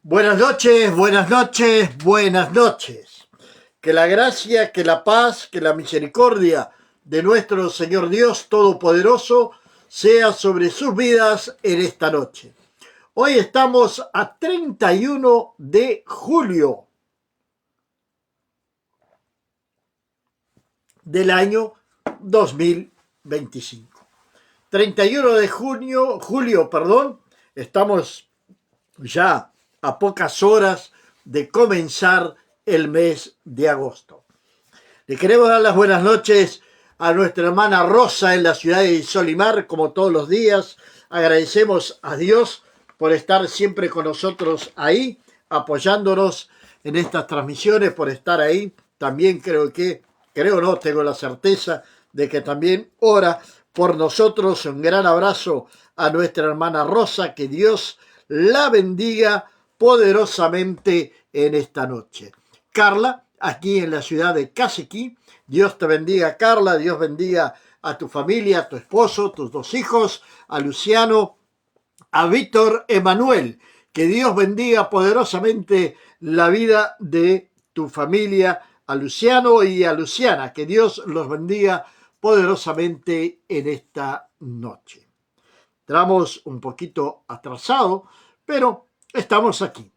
Buenas noches, buenas noches, buenas noches. Que la gracia, que la paz, que la misericordia de nuestro Señor Dios Todopoderoso sea sobre sus vidas en esta noche. Hoy estamos a 31 de julio del año 2025. 31 de julio, estamos ya a pocas horas de comenzar el mes de agosto. Le queremos dar las buenas noches a nuestra hermana Rosa en la ciudad de Solimar, como todos los días. Agradecemos a Dios por estar siempre con nosotros ahí, apoyándonos en estas transmisiones, por estar ahí. También tengo la certeza de que también ora por nosotros. Un gran abrazo a nuestra hermana Rosa, que Dios la bendiga poderosamente en esta noche. Carla, aquí en la ciudad de Casequí, Dios te bendiga, Carla, Dios bendiga a tu familia, a tu esposo, tus dos hijos, a Luciano, a Víctor Emanuel. Que Dios bendiga poderosamente la vida de tu familia, a Luciano y a Luciana. Que Dios los bendiga poderosamente en esta noche. Entramos un poquito atrasado, pero estamos aquí.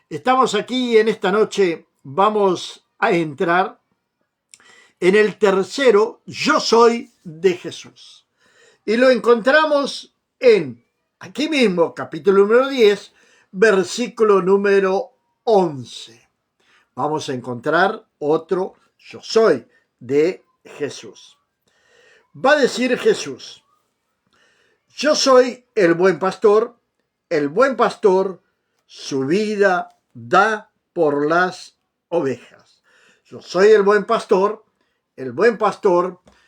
Estamos aquí en esta noche. Vamos a entrar en el tercero Yo soy de Jesús. Y lo encontramos en, aquí mismo, capítulo número 10, versículo número 11. Vamos a encontrar otro Yo soy de Jesús. Va a decir Jesús: yo soy el buen pastor su vida da por las ovejas. Yo soy el buen pastor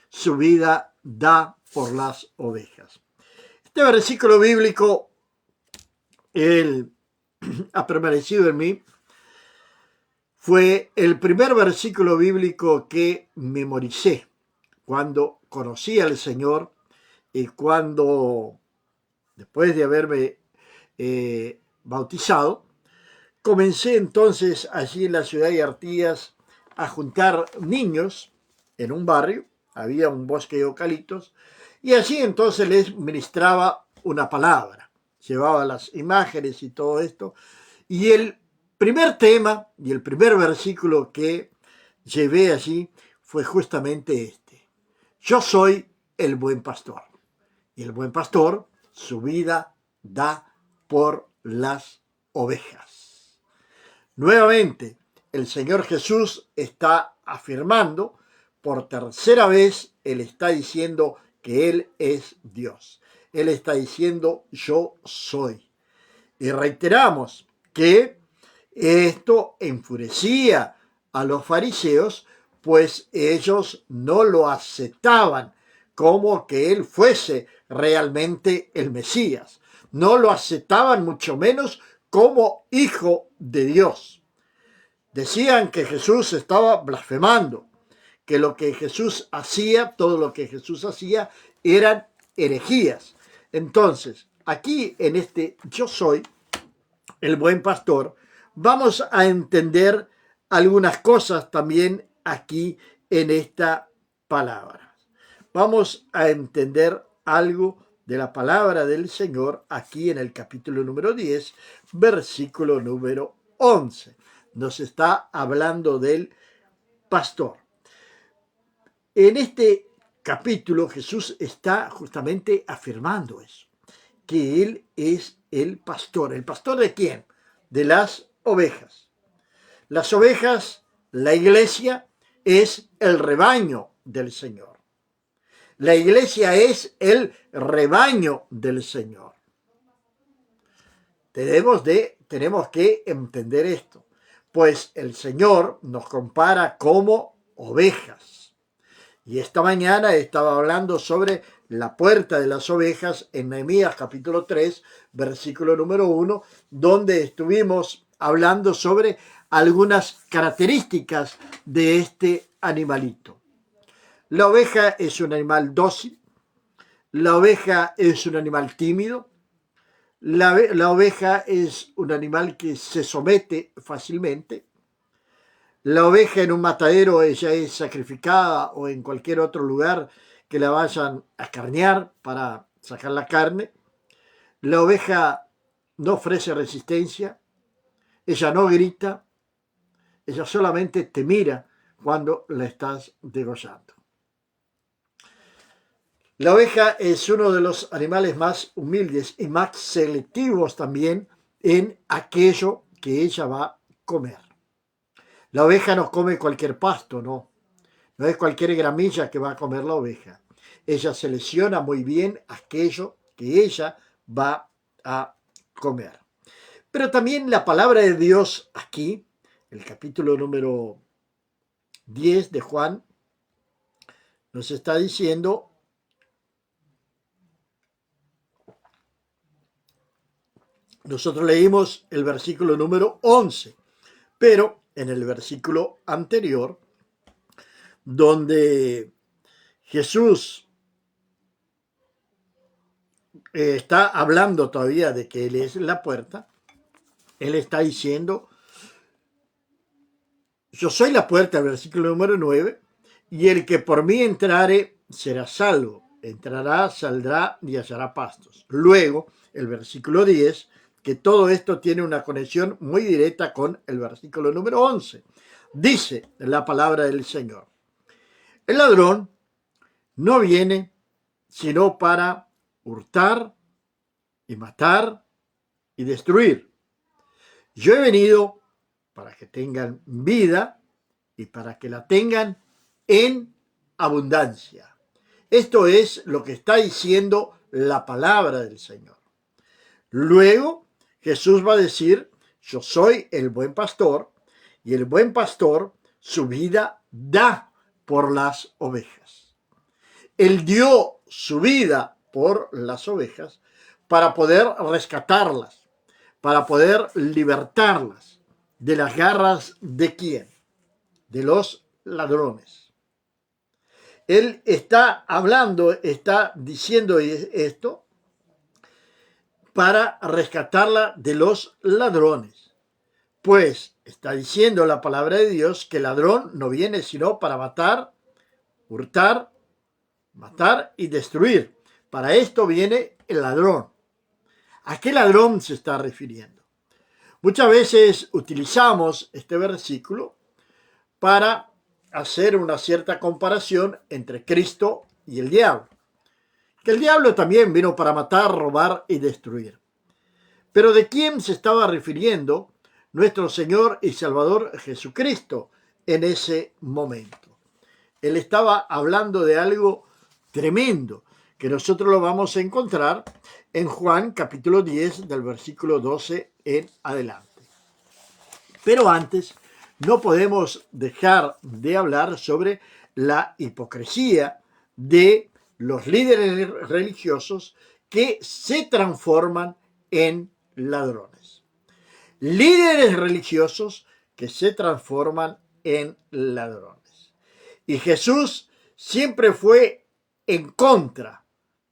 su vida da por las ovejas. Este versículo bíblico, él ha permanecido en mí. Fue el primer versículo bíblico que memoricé cuando conocí al Señor y cuando, después de haberme bautizado, comencé entonces allí en la ciudad de Artigas a juntar niños en un barrio. Había un bosque de eucaliptos y allí entonces les ministraba una palabra. Llevaba las imágenes y todo esto. Y el primer tema y el primer versículo que llevé allí fue justamente este: yo soy el buen pastor. Y el buen pastor su vida da por las ovejas. Nuevamente, el Señor Jesús está afirmando, por tercera vez, Él está diciendo que Él es Dios. Él está diciendo yo soy. Y reiteramos que esto enfurecía a los fariseos, pues ellos no lo aceptaban como que Él fuese realmente el Mesías. No lo aceptaban mucho menos como hijo de Dios. Decían que Jesús estaba blasfemando, que lo que Jesús hacía, todo lo que Jesús hacía, eran herejías. Entonces, aquí en este yo soy el buen pastor, vamos a entender algunas cosas también aquí en esta palabra. Vamos a entender algo de la palabra del Señor aquí en el capítulo número 10, versículo número 11. Nos está hablando del pastor. En este capítulo Jesús está justamente afirmando eso, que Él es el pastor. ¿El pastor de quién? De las ovejas. Las ovejas, la iglesia, es el rebaño del Señor. La iglesia es el rebaño del Señor. Tenemos que entender esto, pues el Señor nos compara como ovejas. Y esta mañana estaba hablando sobre la puerta de las ovejas en Nehemías capítulo 3, versículo número 1, donde estuvimos hablando sobre algunas características de este animalito. La oveja es un animal dócil, la oveja es un animal tímido, La oveja es un animal que se somete fácilmente. La oveja en un matadero ella es sacrificada o en cualquier otro lugar que la vayan a carnear para sacar la carne. La oveja no ofrece resistencia, ella no grita, ella solamente te mira cuando la estás degollando. La oveja es uno de los animales más humildes y más selectivos también en aquello que ella va a comer. La oveja no come cualquier pasto, no. No es cualquier gramilla que va a comer la oveja. Ella selecciona muy bien aquello que ella va a comer. Pero también la palabra de Dios aquí, el capítulo número 10 de Juan, nos está diciendo, nosotros leímos el versículo número 11, pero en el versículo anterior, donde Jesús está hablando todavía de que Él es la puerta, Él está diciendo, yo soy la puerta, el versículo número 9, y el que por mí entrare será salvo. Entrará, saldrá y hallará pastos. Luego, el versículo 10, que todo esto tiene una conexión muy directa con el versículo número 11. Dice la palabra del Señor, el ladrón no viene sino para hurtar y matar y destruir. Yo he venido para que tengan vida y para que la tengan en abundancia. Esto es lo que está diciendo la palabra del Señor. Luego Jesús va a decir, yo soy el buen pastor y el buen pastor su vida da por las ovejas. Él dio su vida por las ovejas para poder rescatarlas, para poder libertarlas de las garras de quién, de los ladrones. Él está hablando, está diciendo esto para rescatarla de los ladrones. Pues está diciendo la palabra de Dios que el ladrón no viene sino para matar, hurtar, matar y destruir. Para esto viene el ladrón. ¿A qué ladrón se está refiriendo? Muchas veces utilizamos este versículo para hacer una cierta comparación entre Cristo y el diablo. Que el diablo también vino para matar, robar y destruir. Pero ¿de quién se estaba refiriendo nuestro Señor y Salvador Jesucristo en ese momento? Él estaba hablando de algo tremendo que nosotros lo vamos a encontrar en Juan capítulo 10 del versículo 12 en adelante. Pero antes no podemos dejar de hablar sobre la hipocresía de los líderes religiosos que se transforman en ladrones. Líderes religiosos que se transforman en ladrones. Y Jesús siempre fue en contra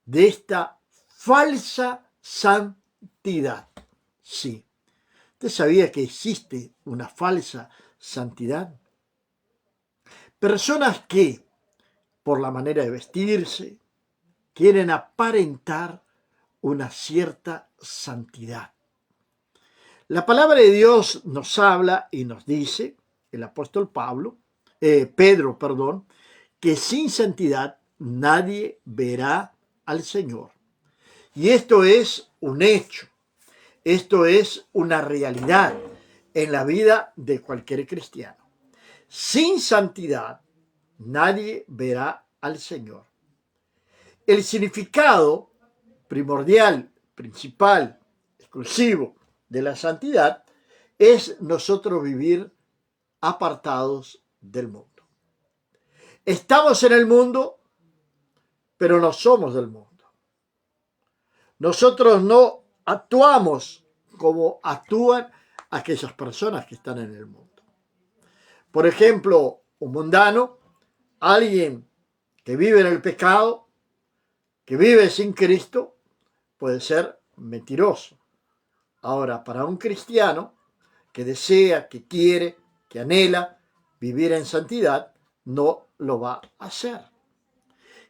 de esta falsa santidad. Sí. ¿Usted sabía que existe una falsa santidad? Personas que, por la manera de vestirse, quieren aparentar una cierta santidad. La palabra de Dios nos habla y nos dice, el apóstol Pedro, que sin santidad nadie verá al Señor. Y esto es un hecho. Esto es una realidad en la vida de cualquier cristiano. Sin santidad, nadie verá al Señor. El significado primordial, principal, exclusivo de la santidad es nosotros vivir apartados del mundo. Estamos en el mundo, pero no somos del mundo. Nosotros no actuamos como actúan aquellas personas que están en el mundo. Por ejemplo, un mundano, alguien que vive en el pecado, que vive sin Cristo, puede ser mentiroso. Ahora, para un cristiano que desea, que quiere, que anhela vivir en santidad, no lo va a hacer.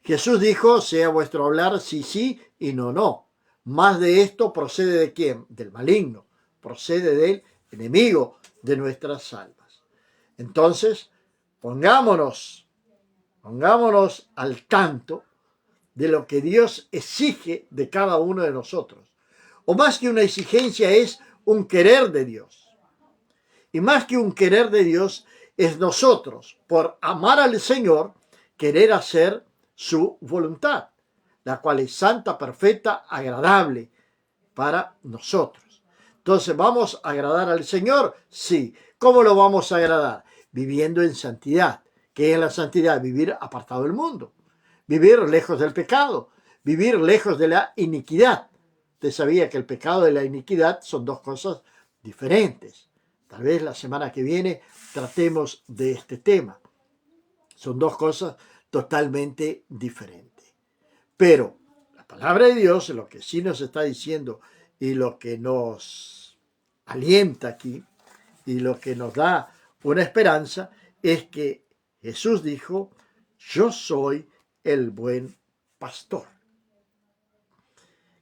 Jesús dijo, sea vuestro hablar sí, sí y no, no. Más de esto procede ¿de quién? Del maligno. Procede del enemigo de nuestras almas. Entonces, pongámonos al tanto de lo que Dios exige de cada uno de nosotros. O más que una exigencia es un querer de Dios. Y más que un querer de Dios es nosotros, por amar al Señor, querer hacer su voluntad, la cual es santa, perfecta, agradable para nosotros. Entonces, ¿vamos a agradar al Señor? Sí. ¿Cómo lo vamos a agradar? Viviendo en santidad. ¿Qué es la santidad? Vivir apartado del mundo, vivir lejos del pecado, vivir lejos de la iniquidad. Usted sabía que el pecado y la iniquidad son dos cosas diferentes. Tal vez la semana que viene tratemos de este tema. Son dos cosas totalmente diferentes. Pero la palabra de Dios, lo que sí nos está diciendo y lo que nos alienta aquí y lo que nos da una esperanza es que Jesús dijo, yo soy el buen pastor.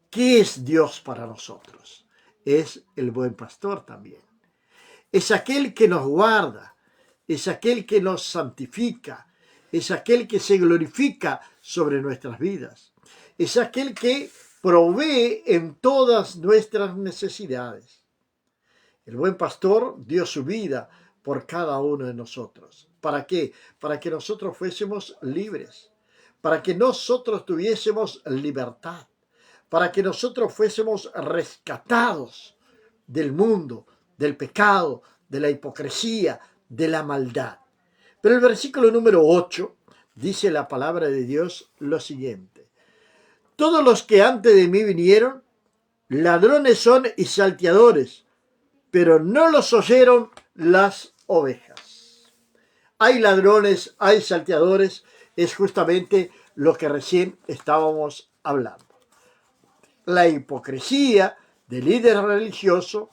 ¿Qué es Dios para nosotros? Es el buen pastor también. Es aquel que nos guarda, es aquel que nos santifica, es aquel que se glorifica sobre nuestras vidas, es aquel que provee en todas nuestras necesidades. El buen pastor dio su vida por cada uno de nosotros. ¿Para qué? Para que nosotros fuésemos libres, para que nosotros tuviésemos libertad, para que nosotros fuésemos rescatados del mundo, del pecado, de la hipocresía, de la maldad. Pero el versículo número 8 dice la palabra de Dios lo siguiente. Todos los que antes de mí vinieron, ladrones son y salteadores, pero no los oyeron las ovejas. Hay ladrones, hay salteadores, es justamente lo que recién estábamos hablando. La hipocresía de líderes religiosos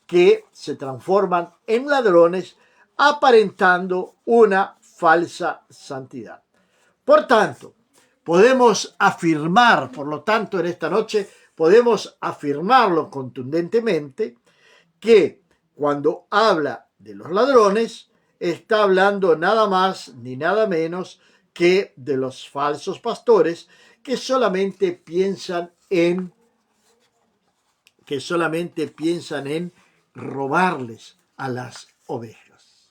que se transforman en ladrones aparentando una falsa santidad. Por tanto, podemos afirmar, por lo tanto, en esta noche, podemos afirmarlo contundentemente, que cuando habla de los ladrones, está hablando nada más ni nada menos que de los falsos pastores que solamente piensan en robarles a las ovejas.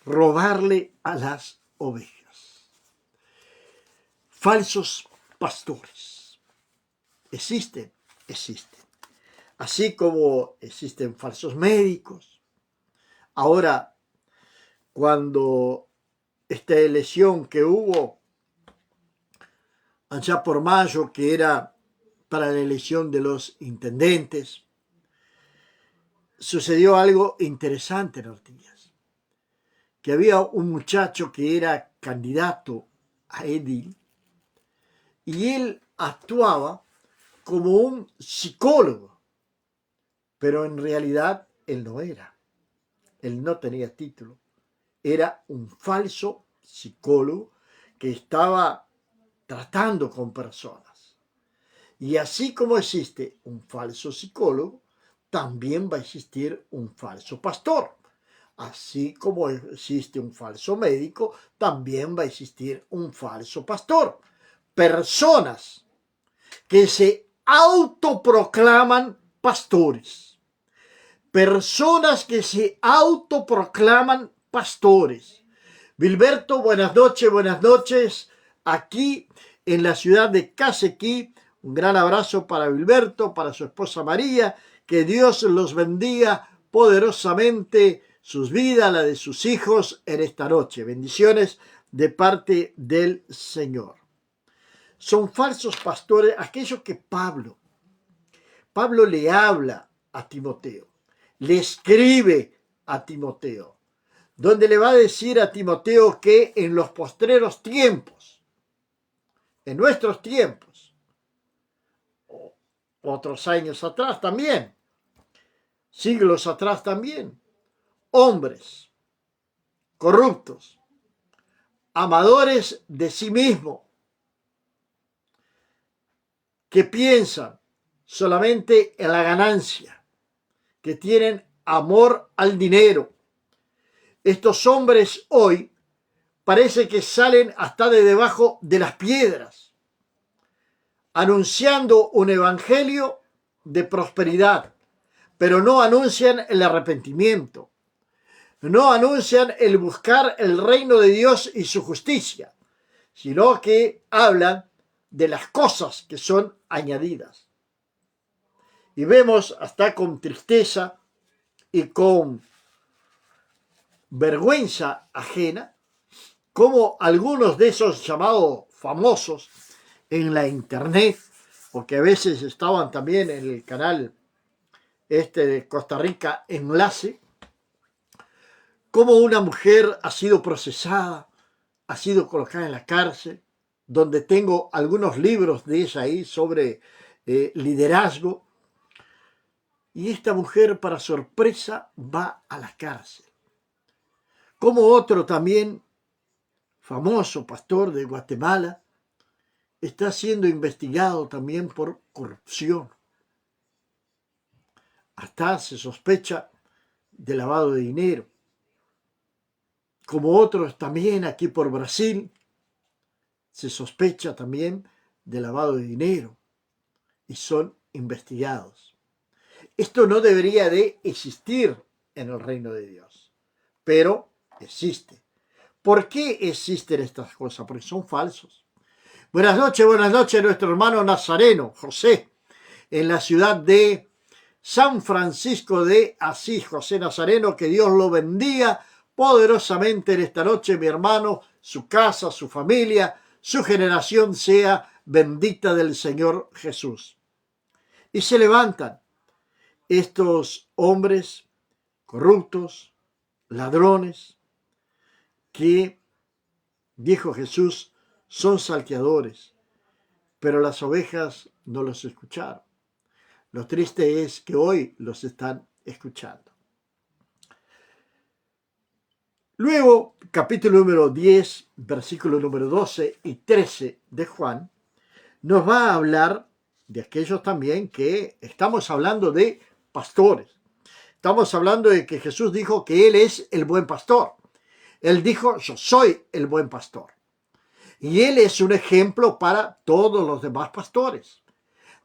Robarle a las ovejas. Falsos pastores. Existen. Así como existen falsos médicos. Ahora, cuando esta elección que hubo allá por mayo, que era para la elección de los intendentes, sucedió algo interesante en Ortigas, que había un muchacho que era candidato a edil y él actuaba como un psicólogo, pero en realidad él no era. Él no tenía título. Era un falso psicólogo que estaba tratando con personas. Y así como existe un falso psicólogo, también va a existir un falso pastor. Así como existe un falso médico, también va a existir un falso pastor. Personas que se autoproclaman pastores. Personas que se autoproclaman pastores. Vilberto, buenas noches. Aquí en la ciudad de Casequí, un gran abrazo para Vilberto, para su esposa María. Que Dios los bendiga poderosamente, sus vidas, la de sus hijos en esta noche. Bendiciones de parte del Señor. Son falsos pastores aquellos que Pablo le habla a Timoteo, le escribe a Timoteo, donde le va a decir a Timoteo que en los postreros tiempos, en nuestros tiempos, otros años atrás también, siglos atrás también, hombres corruptos, amadores de sí mismos, que piensan solamente en la ganancia, que tienen amor al dinero. Estos hombres hoy parece que salen hasta de debajo de las piedras, anunciando un evangelio de prosperidad, pero no anuncian el arrepentimiento, no anuncian el buscar el reino de Dios y su justicia, sino que hablan de las cosas que son añadidas. Y vemos hasta con tristeza y con vergüenza ajena cómo algunos de esos llamados famosos en la internet, porque a veces estaban también en el canal de Costa Rica Enlace, cómo una mujer ha sido procesada, ha sido colocada en la cárcel, donde tengo algunos libros de ella ahí sobre liderazgo, y esta mujer, para sorpresa, va a la cárcel. Como otro también famoso pastor de Guatemala está siendo investigado también por corrupción. Hasta se sospecha de lavado de dinero. Como otros también aquí por Brasil, se sospecha también de lavado de dinero y son investigados. Esto no debería de existir en el reino de Dios, pero existe. ¿Por qué existen estas cosas? Porque son falsos. Buenas noches, nuestro hermano nazareno, José, en la ciudad de San Francisco de Asís. José Nazareno, que Dios lo bendiga poderosamente en esta noche, mi hermano, su casa, su familia, su generación sea bendita del Señor Jesús. Y se levantan estos hombres corruptos, ladrones, que, dijo Jesús, son salteadores, pero las ovejas no los escucharon. Lo triste es que hoy los están escuchando. Luego, capítulo número 10, versículo número 12 y 13 de Juan, nos va a hablar de aquellos también que estamos hablando de pastores. Estamos hablando de que Jesús dijo que Él es el buen pastor. Él dijo, yo soy el buen pastor. Y Él es un ejemplo para todos los demás pastores.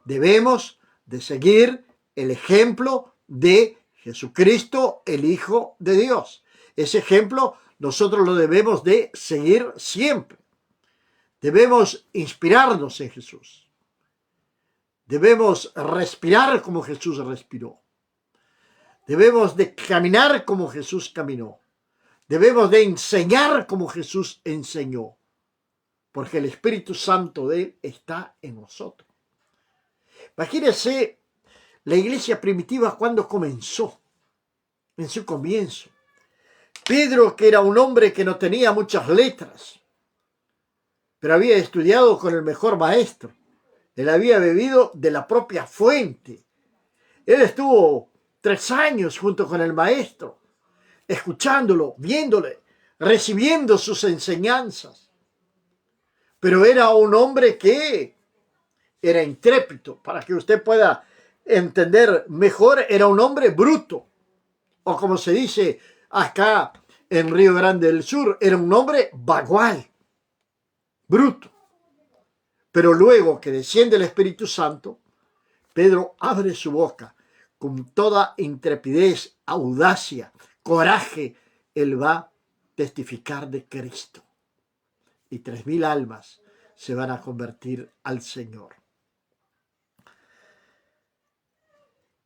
Debemos de seguir el ejemplo de Jesucristo, el Hijo de Dios. Ese ejemplo nosotros lo debemos de seguir siempre. Debemos inspirarnos en Jesús. Debemos respirar como Jesús respiró. Debemos de caminar como Jesús caminó. Debemos de enseñar como Jesús enseñó. Porque el Espíritu Santo de Él está en nosotros. Imagínense la iglesia primitiva cuando comenzó, en su comienzo. Pedro, que era un hombre que no tenía muchas letras, pero había estudiado con el mejor maestro. Él había bebido de la propia fuente. Él estuvo 3 años junto con el maestro, escuchándolo, viéndole, recibiendo sus enseñanzas. Pero era un hombre que era intrépido. Para que usted pueda entender mejor, era un hombre bruto. O como se dice acá en Río Grande del Sur, era un hombre vagual, bruto. Pero luego que desciende el Espíritu Santo, Pedro abre su boca con toda intrepidez, audacia, coraje. Él va a testificar de Cristo. Y 3.000 almas se van a convertir al Señor.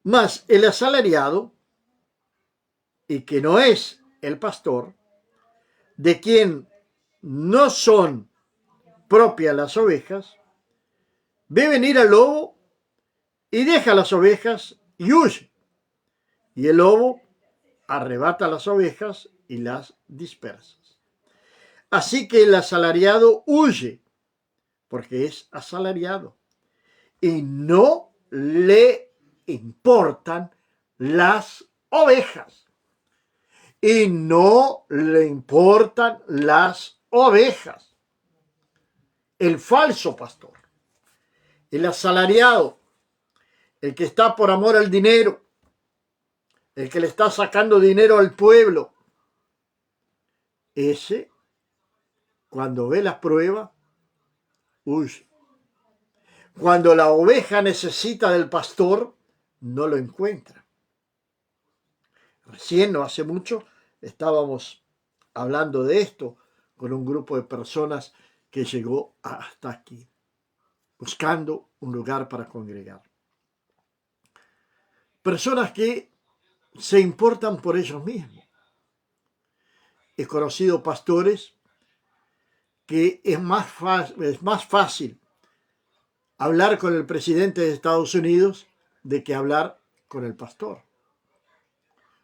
Mas el asalariado, y que no es el pastor, de quien no son propias las ovejas, ve venir al lobo y deja las ovejas y huye. Y el lobo arrebata las ovejas y las dispersa. Así que el asalariado huye, porque es asalariado, y no le importan las ovejas. Y no le importan las ovejas. El falso pastor, el asalariado, el que está por amor al dinero, el que le está sacando dinero al pueblo, ese, cuando ve las pruebas, huye. Cuando la oveja necesita del pastor, no lo encuentra. Recién, no hace mucho, estábamos hablando de esto con un grupo de personas que llegó hasta aquí, buscando un lugar para congregar. Personas que se importan por ellos mismos. He conocido pastores que es más fácil hablar con el presidente de Estados Unidos de que hablar con el pastor.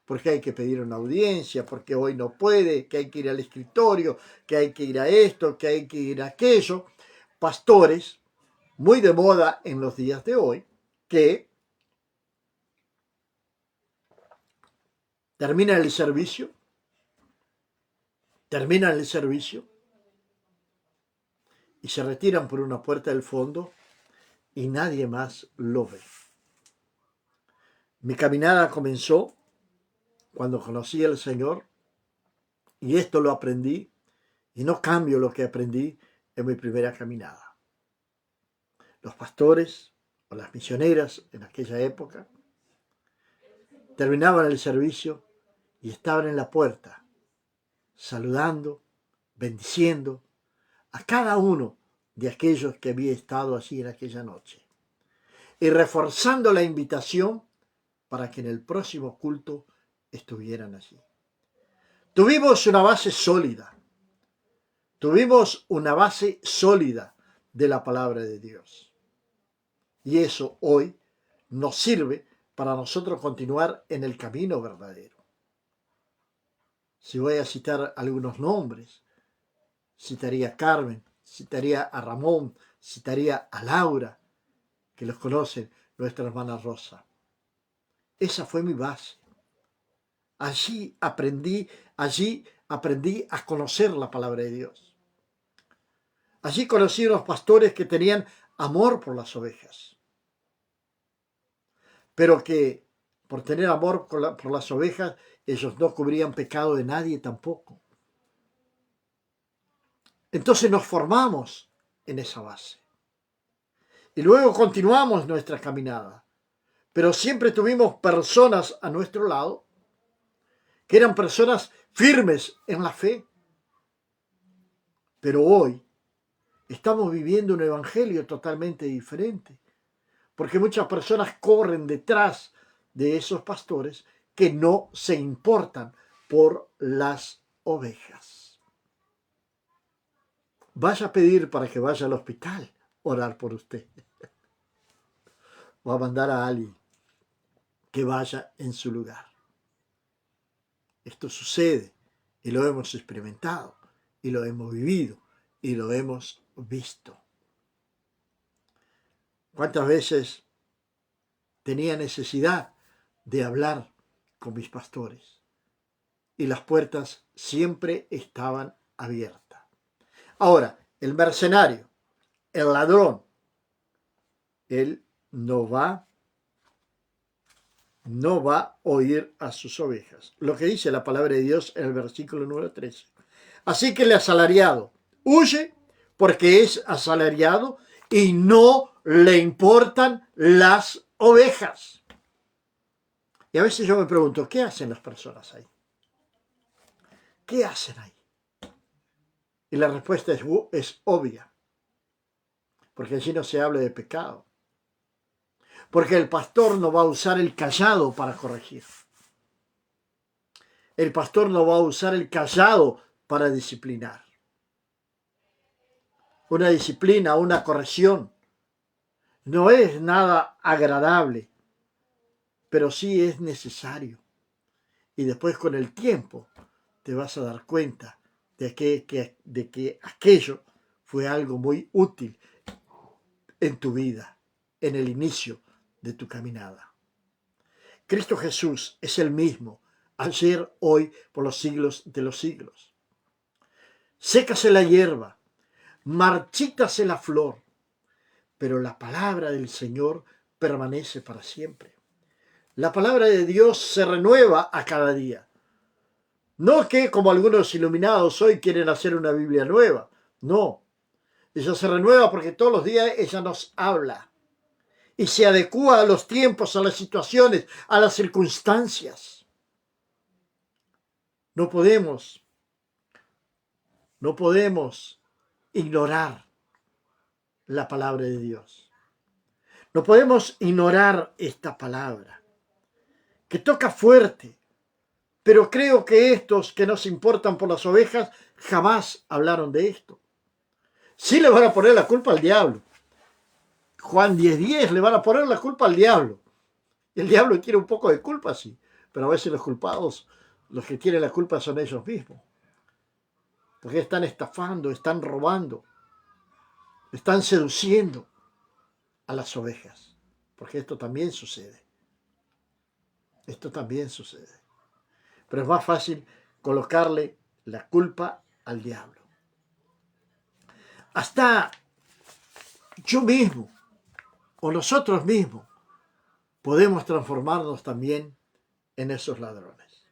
Porque hay que pedir una audiencia, porque hoy no puede, que hay que ir al escritorio, que hay que ir a esto, que hay que ir a aquello. Pastores, muy de moda en los días de hoy, que terminan el servicio y se retiran por una puerta del fondo y nadie más lo ve. Mi caminada comenzó cuando conocí al Señor y esto lo aprendí y no cambio lo que aprendí en mi primera caminada. Los pastores o las misioneras en aquella época terminaban el servicio y estaban en la puerta saludando, bendiciendo a cada uno de aquellos que había estado allí en aquella noche y reforzando la invitación para que en el próximo culto estuvieran allí. Tuvimos una base sólida de la palabra de Dios. Y eso hoy nos sirve para nosotros continuar en el camino verdadero. Si voy a citar algunos nombres, citaría a Carmen, citaría a Ramón, citaría a Laura, que los conocen, nuestra hermana Rosa. Esa fue mi base. Allí aprendí a conocer la palabra de Dios. Allí conocí a unos pastores que tenían amor por las ovejas, pero que por tener amor por las ovejas, ellos no cubrían pecado de nadie tampoco. Entonces nos formamos en esa base. Y luego continuamos nuestra caminada. Pero siempre tuvimos personas a nuestro lado que eran personas firmes en la fe. Pero hoy estamos viviendo un evangelio totalmente diferente, porque muchas personas corren detrás de esos pastores que no se importan por las ovejas. Vaya a pedir para que vaya al hospital, orar por usted. O a mandar a alguien que vaya en su lugar. Esto sucede y lo hemos experimentado y lo hemos vivido y lo hemos visto. ¿Cuántas veces tenía necesidad de hablar con mis pastores? Y las puertas siempre estaban abiertas. Ahora, el mercenario, el ladrón, él no va a oír a sus ovejas. Lo que dice la palabra de Dios en el versículo número 13. Así que el asalariado huye porque es asalariado y no le importan las ovejas. Y a veces yo me pregunto, ¿qué hacen las personas ahí? ¿Qué hacen ahí? Y la respuesta es obvia. Porque allí no se habla de pecado. Porque el pastor no va a usar el cayado para corregir. El pastor no va a usar el cayado para disciplinar. Una disciplina, una corrección, no es nada agradable, pero sí es necesario. Y después con el tiempo te vas a dar cuenta de que aquello fue algo muy útil en tu vida, en el inicio de tu caminada. Cristo Jesús es el mismo, ayer, hoy, por los siglos de los siglos. Sécase la hierba, marchítase la flor, pero la palabra del Señor permanece para siempre. La palabra de Dios se renueva a cada día. No que como algunos iluminados hoy quieren hacer una Biblia nueva. No. Ella se renueva porque todos los días ella nos habla y se adecúa a los tiempos, a las situaciones, a las circunstancias. No podemos ignorar la palabra de Dios. No podemos ignorar esta palabra que toca fuerte. Pero creo que estos que nos importan por las ovejas jamás hablaron de esto. Sí le van a poner la culpa al diablo. Juan 10:10 le van a poner la culpa al diablo. El diablo quiere un poco de culpa, sí, pero a veces los culpados, los que tienen la culpa son ellos mismos. Porque están estafando, están robando, están seduciendo a las ovejas. Porque esto también sucede. Esto también sucede. Pero es más fácil colocarle la culpa al diablo. Hasta yo mismo o nosotros mismos podemos transformarnos también en esos ladrones.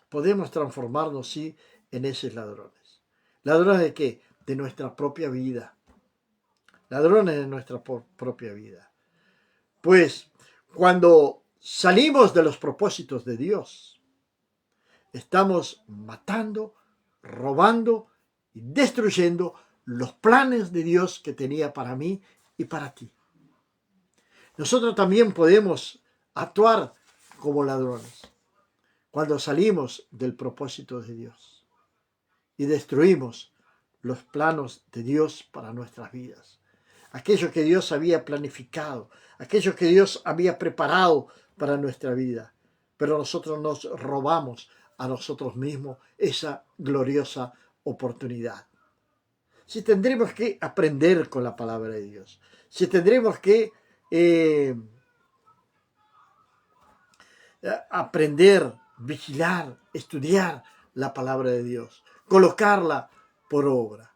Podemos transformarnos, sí, en esos ladrones. ¿Ladrones de qué? De nuestra propia vida. Ladrones de nuestra propia vida. Pues cuando salimos de los propósitos de Dios, estamos matando, robando y destruyendo los planes de Dios que tenía para mí y para ti. Nosotros también podemos actuar como ladrones cuando salimos del propósito de Dios y destruimos los planos de Dios para nuestras vidas. Aquello que Dios había planificado, aquello que Dios había preparado para nuestra vida. Pero nosotros nos robamos a nosotros mismos esa gloriosa oportunidad. Si tendremos que aprender con la palabra de Dios, si tendremos que aprender, vigilar, estudiar la palabra de Dios, colocarla por obra.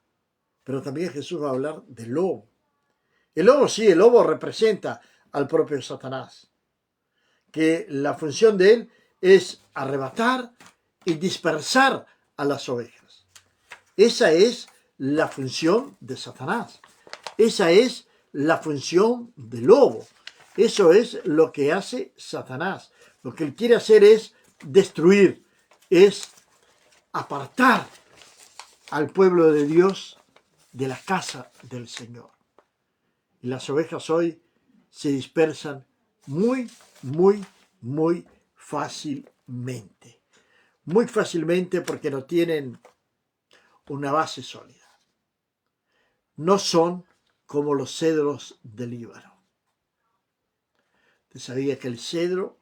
Pero también Jesús va a hablar del lobo. El lobo, sí, el lobo representa al propio Satanás, que la función de él es arrebatar y dispersar a las ovejas. Esa es la función de Satanás. Esa es la función del lobo. Eso es lo que hace Satanás. Lo que él quiere hacer es destruir, es apartar al pueblo de Dios de la casa del Señor. Y las ovejas hoy se dispersan muy fácilmente. Muy fácilmente porque no tienen una base sólida. No son como los cedros del Líbano. ¿Usted sabía que el cedro,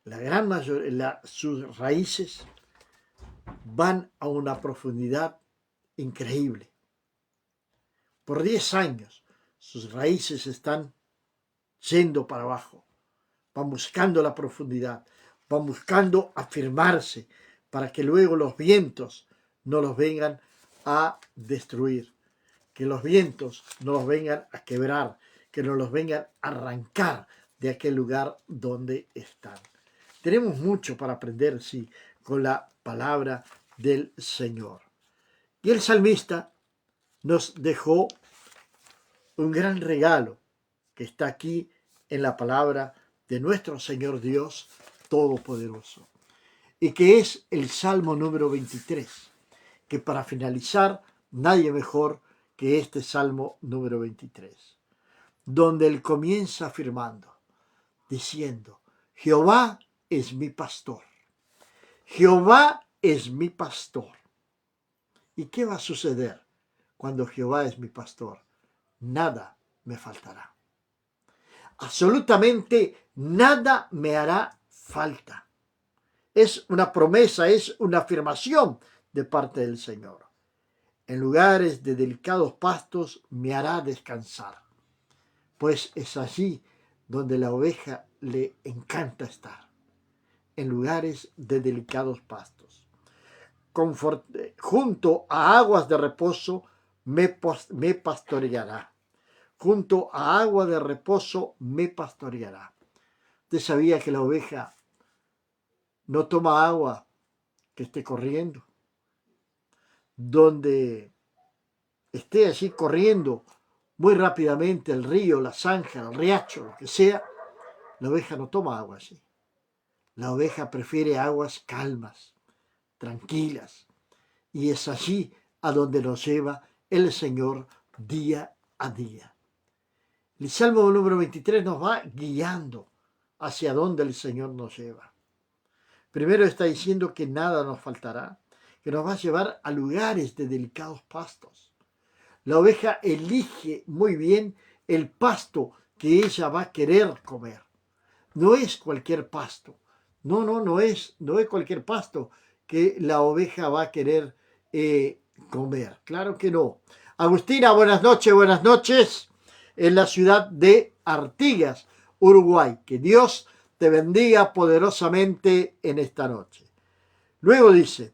la gran mayoría, sus raíces van a una profundidad increíble? Por 10 años sus raíces están yendo para abajo, van buscando la profundidad, van buscando afirmarse para que luego los vientos no los vengan a destruir, que los vientos no los vengan a quebrar, que no los vengan a arrancar de aquel lugar donde están. Tenemos mucho para aprender, sí, con la palabra del Señor. Y el salmista nos dejó un gran regalo que está aquí en la palabra de nuestro Señor Dios Todopoderoso, y que es el Salmo número 23, que para finalizar, nadie mejor que este Salmo número 23, donde él comienza afirmando, diciendo, Jehová es mi pastor, Jehová es mi pastor. ¿Y qué va a suceder cuando Jehová es mi pastor? Nada me faltará. Absolutamente nada me hará falta. Es una promesa, es una afirmación de parte del Señor. En lugares de delicados pastos me hará descansar. pues es allí donde la oveja le encanta estar, en lugares de delicados pastos. Junto a aguas de reposo me pastoreará. Junto a agua de reposo me pastoreará. ¿Usted sabía que la oveja no toma agua que esté corriendo? Donde esté allí corriendo muy rápidamente el río, la zanja, el riacho, lo que sea, la oveja no toma agua allí. La oveja prefiere aguas calmas, tranquilas, y es allí a donde nos lleva el Señor día a día. El Salmo número 23 nos va guiando hacia donde el Señor nos lleva. Primero está diciendo que nada nos faltará, que nos va a llevar a lugares de delicados pastos. La oveja elige muy bien el pasto que ella va a querer comer. No es cualquier pasto. No es cualquier pasto que la oveja va a querer comer. Claro que no. Agustina, buenas noches. En la ciudad de Artigas, Uruguay. Que Dios te bendiga poderosamente en esta noche. Luego dice,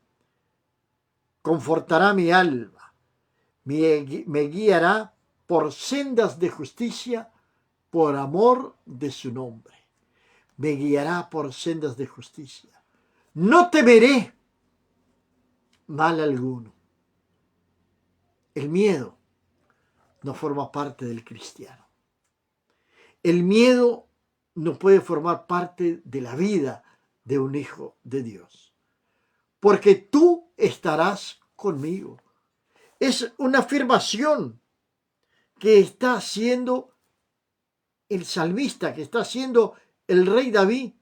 confortará mi alma, me guiará por sendas de justicia por amor de su nombre. Me guiará por sendas de justicia. No temeré mal alguno. El miedo no forma parte del cristiano. El miedo no puede formar parte de la vida de un hijo de Dios. Porque tú estarás conmigo. Es una afirmación que está haciendo el salmista, que está haciendo el rey David.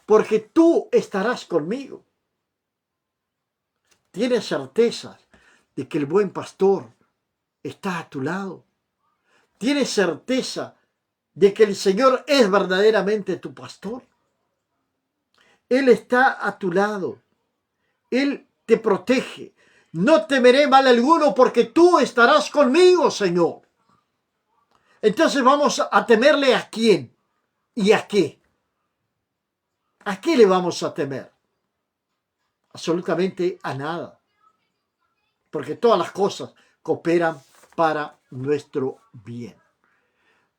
Porque tú estarás conmigo. Tienes certeza de que el buen pastor está a tu lado. Tienes certeza de que el Señor es verdaderamente tu pastor. Él está a tu lado. Él te protege. No temeré mal alguno porque tú estarás conmigo, Señor. Entonces vamos a temerle ¿a quién? ¿Y a qué? ¿A qué le vamos a temer? Absolutamente a nada. Porque todas las cosas cooperan para nuestro bien.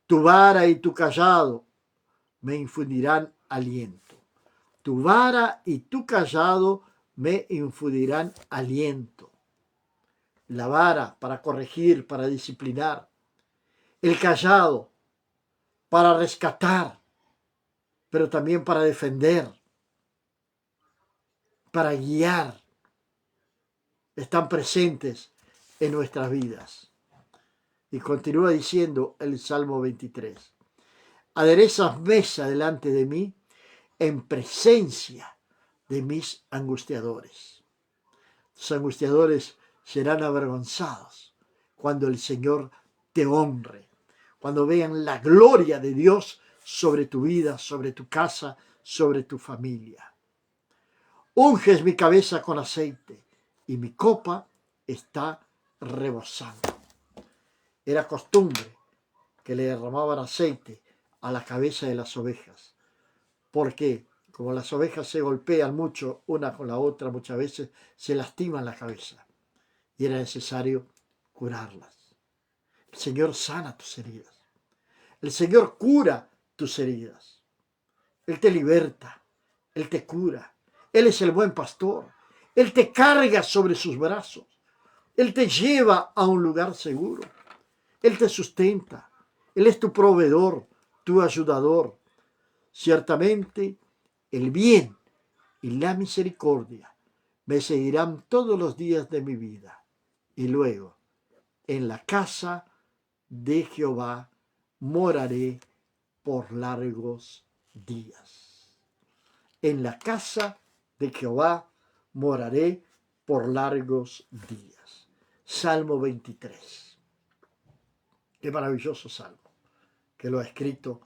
Tu vara y tu cayado me infundirán aliento. Tu vara y tu cayado me infundirán aliento. La vara para corregir, para disciplinar. El cayado para rescatar, pero también para defender, para guiar. Están presentes en nuestras vidas. Y continúa diciendo el Salmo 23. Aderezas mesa delante de mí en presencia de mis angustiadores. Los angustiadores serán avergonzados cuando el Señor te honre, cuando vean la gloria de Dios sobre tu vida, sobre tu casa, sobre tu familia. Unges mi cabeza con aceite y mi copa está rebosando. Era costumbre que le derramaban aceite a la cabeza de las ovejas, porque como las ovejas se golpean mucho una con la otra, muchas veces se lastiman la cabeza y era necesario curarlas. El Señor sana tus heridas. El Señor cura tus heridas. Él te liberta. Él te cura. Él es el buen pastor. Él te carga sobre sus brazos. Él te lleva a un lugar seguro. Él te sustenta. Él es tu proveedor, tu ayudador. Ciertamente, el bien y la misericordia me seguirán todos los días de mi vida. Y luego, en la casa de Jehová moraré por largos días. En la casa de Jehová moraré por largos días. Salmo 23. Qué maravilloso salmo que lo ha escrito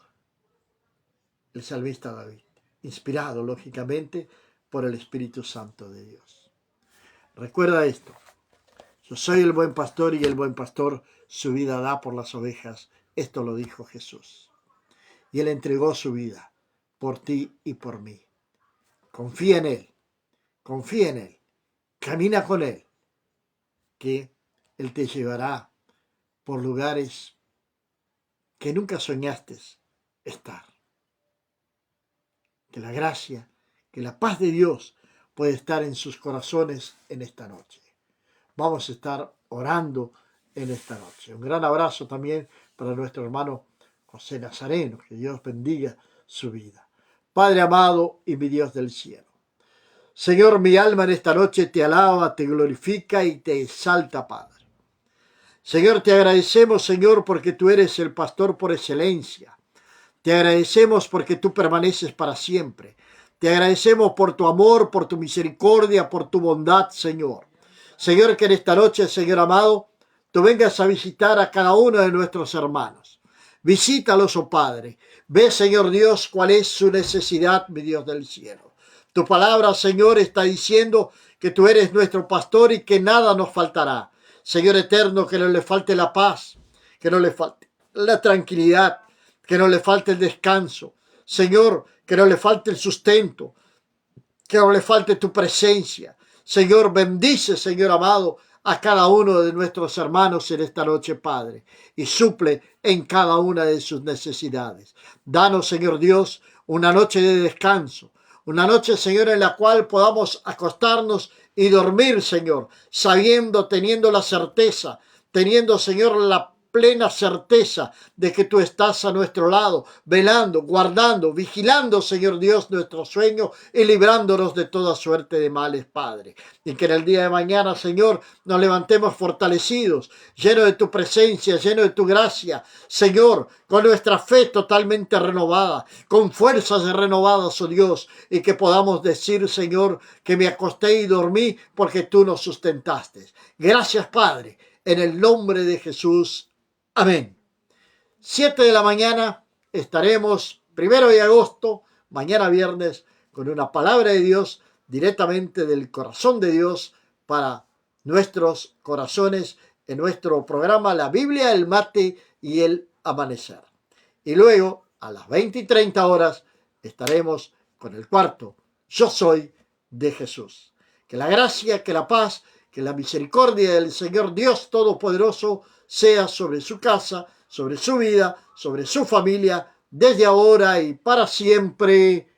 el salmista David, inspirado lógicamente por el Espíritu Santo de Dios. Recuerda esto: yo soy el buen pastor y el buen pastor su vida da por las ovejas Esto lo dijo Jesús. Y Él entregó su vida por ti y por mí. Confía en Él, confía en Él, camina con Él, que Él te llevará por lugares que nunca soñaste estar. Que la gracia, que la paz de Dios puede estar en sus corazones en esta noche. Vamos a estar orando en esta noche. Un gran abrazo también para nuestro hermano José Nazareno. Que Dios bendiga su vida. Padre amado y mi Dios del cielo. Señor, mi alma en esta noche te alaba, te glorifica y te exalta, Padre. Señor, te agradecemos, Señor, porque tú eres el pastor por excelencia. Te agradecemos porque tú permaneces para siempre. Te agradecemos por tu amor, por tu misericordia, por tu bondad, Señor. Señor, que en esta noche, Señor amado, tú vengas a visitar a cada uno de nuestros hermanos. Visítalos, oh Padre. Ve, Señor Dios, cuál es su necesidad, mi Dios del cielo. Tu palabra, Señor, está diciendo que tú eres nuestro pastor y que nada nos faltará. Señor eterno, que no le falte la paz, que no le falte la tranquilidad, que no le falte el descanso. Señor, que no le falte el sustento, que no le falte tu presencia. Señor, bendice, Señor amado, a cada uno de nuestros hermanos en esta noche, Padre, y suple en cada una de sus necesidades. Danos, Señor Dios, una noche de descanso, una noche, Señor, en la cual podamos acostarnos y dormir, Señor, sabiendo, teniendo la certeza, teniendo, Señor, la plena certeza de que tú estás a nuestro lado, velando, guardando, vigilando, Señor Dios, nuestro sueño y librándonos de toda suerte de males, Padre. Y que en el día de mañana, Señor, nos levantemos fortalecidos, llenos de tu presencia, llenos de tu gracia, Señor, con nuestra fe totalmente renovada, con fuerzas renovadas, oh Dios, y que podamos decir, Señor, que me acosté y dormí porque tú nos sustentaste. Gracias, Padre, en el nombre de Jesús. Amén. 7 de la mañana estaremos, 1 de agosto, mañana viernes, con una palabra de Dios directamente del corazón de Dios para nuestros corazones en nuestro programa La Biblia, el Mate y el Amanecer. Y luego, a las 20:30 estaremos con el cuarto Yo Soy de Jesús. Que la gracia, que la paz, que la misericordia del Señor Dios Todopoderoso sea sobre su casa, sobre su vida, sobre su familia, desde ahora y para siempre.